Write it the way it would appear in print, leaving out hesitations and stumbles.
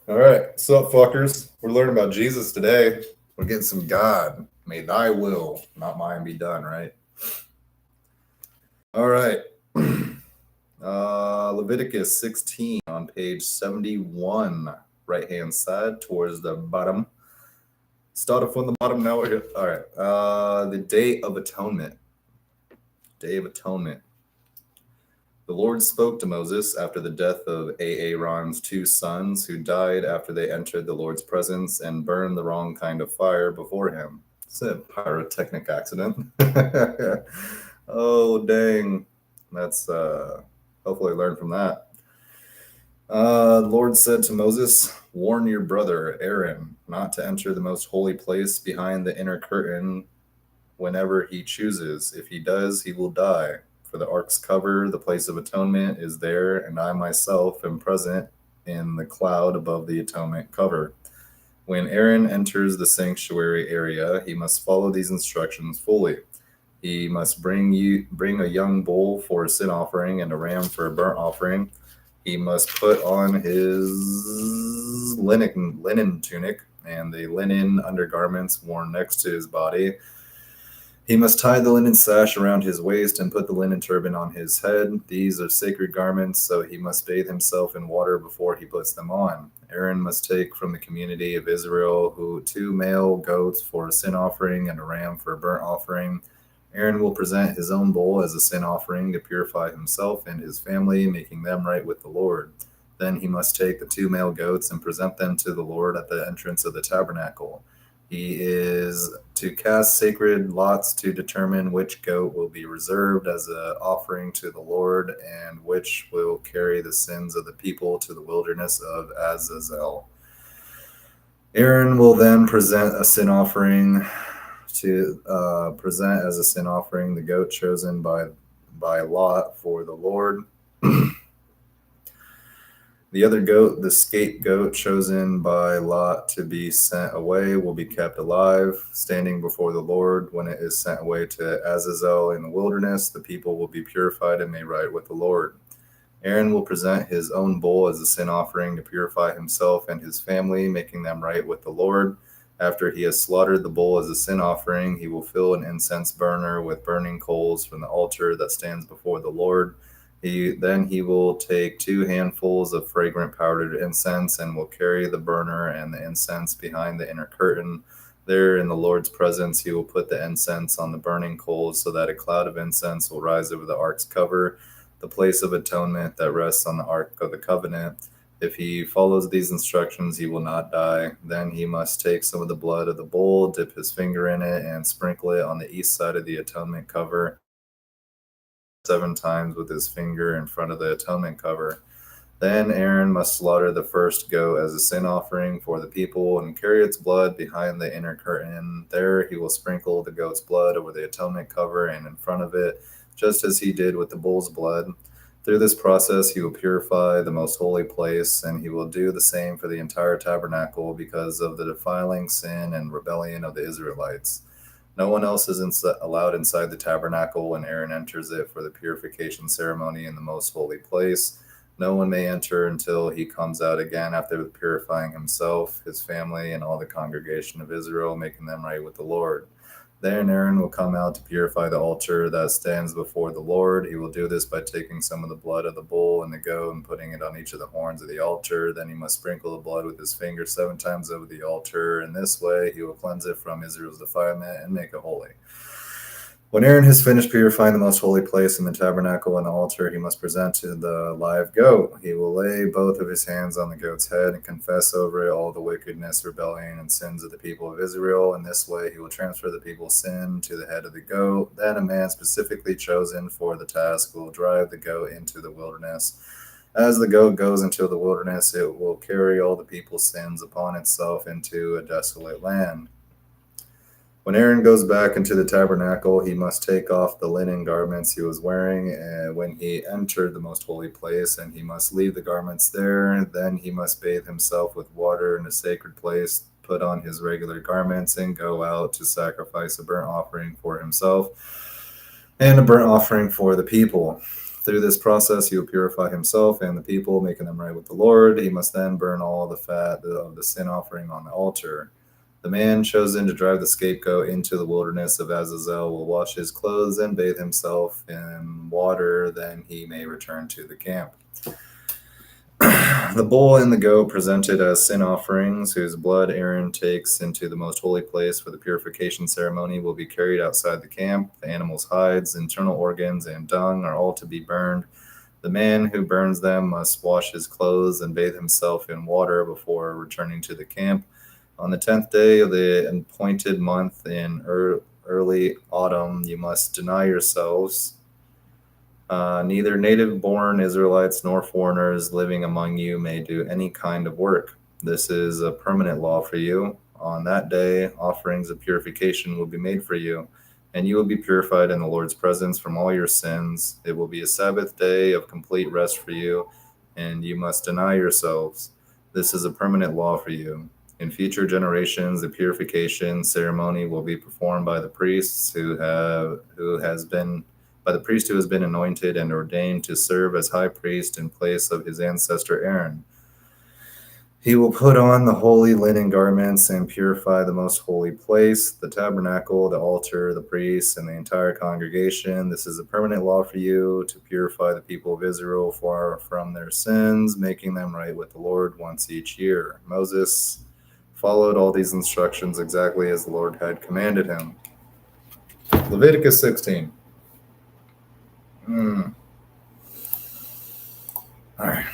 All right, what's up, fuckers? We're learning about Jesus today. We're getting some God. May thy will, not mine, be done, right? All right. Leviticus 16 on page 71, right hand side towards the bottom. Started from the bottom, now we're here. All right. The Day of Atonement. Day of Atonement. The Lord spoke to Moses after the death of Aaron's two sons, who died after they entered the Lord's presence and burned the wrong kind of fire before him. It's a pyrotechnic accident. Oh, dang. That's hopefully learn from that. The Lord said to Moses, "Warn your brother Aaron not to enter the most holy place behind the inner curtain whenever he chooses. If he does, he will die. For the ark's cover, the place of atonement, is there, and I myself am present in the cloud above the atonement cover. When Aaron enters the sanctuary area, he must follow these instructions fully. He must bring a young bull for a sin offering and a ram for a burnt offering. He must put on his linen tunic and the linen undergarments worn next to his body. He must tie the linen sash around his waist and put the linen turban on his head. These are sacred garments, so he must bathe himself in water before he puts them on. Aaron must take from the community of Israel two male goats for a sin offering and a ram for a burnt offering. Aaron will present his own bull as a sin offering to purify himself and his family, making them right with the Lord. Then he must take the two male goats and present them to the Lord at the entrance of the tabernacle. He is to cast sacred lots to determine which goat will be reserved as an offering to the Lord and which will carry the sins of the people to the wilderness of Azazel. Aaron will then present a sin offering the goat chosen by lot for the Lord. The other goat, the scapegoat chosen by Lot to be sent away, will be kept alive, standing before the Lord. When it is sent away to Azazel in the wilderness, the people will be purified and made right with the Lord. Aaron will present his own bull as a sin offering to purify himself and his family, making them right with the Lord. After he has slaughtered the bull as a sin offering, he will fill an incense burner with burning coals from the altar that stands before the Lord. Then he will take 2 handfuls of fragrant powdered incense and will carry the burner and the incense behind the inner curtain. There, in the Lord's presence, he will put the incense on the burning coals so that a cloud of incense will rise over the ark's cover, the place of atonement that rests on the Ark of the Covenant. If he follows these instructions, he will not die. Then he must take some of the blood of the bull, dip his finger in it, and sprinkle it on the east side of the atonement cover 7 times with his finger in front of the atonement cover. Then Aaron must slaughter the first goat as a sin offering for the people and carry its blood behind the inner curtain. There he will sprinkle the goat's blood over the atonement cover and in front of it, just as he did with the bull's blood. Through this process, he will purify the most holy place, and he will do the same for the entire tabernacle because of the defiling sin and rebellion of the Israelites. No one else is allowed inside the tabernacle when Aaron enters it for the purification ceremony in the most holy place. No one may enter until he comes out again after purifying himself, his family, and all the congregation of Israel, making them right with the Lord. Then Aaron will come out to purify the altar that stands before the Lord. He will do this by taking some of the blood of the bull and the goat and putting it on each of the horns of the altar. Then he must sprinkle the blood with his finger 7 times over the altar. In this way, he will cleanse it from Israel's defilement and make it holy. When Aaron has finished purifying the most holy place in the tabernacle and the altar, he must present to the live goat. He will lay both of his hands on the goat's head and confess over it all the wickedness, rebellion, and sins of the people of Israel. In this way, he will transfer the people's sin to the head of the goat. Then a man specifically chosen for the task will drive the goat into the wilderness. As the goat goes into the wilderness, it will carry all the people's sins upon itself into a desolate land. When Aaron goes back into the tabernacle, he must take off the linen garments he was wearing when he entered the most holy place, and he must leave the garments there. Then he must bathe himself with water in a sacred place, put on his regular garments, and go out to sacrifice a burnt offering for himself and a burnt offering for the people. Through this process, he will purify himself and the people, making them right with the Lord. He must then burn all the fat of the sin offering on the altar. The man chosen to drive the scapegoat into the wilderness of Azazel will wash his clothes and bathe himself in water, then he may return to the camp. The bull and the goat presented as sin offerings, whose blood Aaron takes into the most holy place for the purification ceremony, will be carried outside the camp. The animal's hides, internal organs, and dung are all to be burned. The man who burns them must wash his clothes and bathe himself in water before returning to the camp. On the 10th day of the appointed month in early autumn, you must deny yourselves. Neither native-born Israelites nor foreigners living among you may do any kind of work. This is a permanent law for you. On that day, offerings of purification will be made for you, and you will be purified in the Lord's presence from all your sins. It will be a Sabbath day of complete rest for you, and you must deny yourselves. This is a permanent law for you. In future generations, the purification ceremony will be performed by the priests who has been anointed and ordained to serve as high priest in place of his ancestor Aaron. He will put on the holy linen garments and purify the most holy place, the tabernacle, the altar, the priests, and the entire congregation. This is a permanent law for you to purify the people of Israel from their sins, making them right with the Lord once each year. Moses followed all these instructions exactly as the Lord had commanded him. Leviticus 16. All right.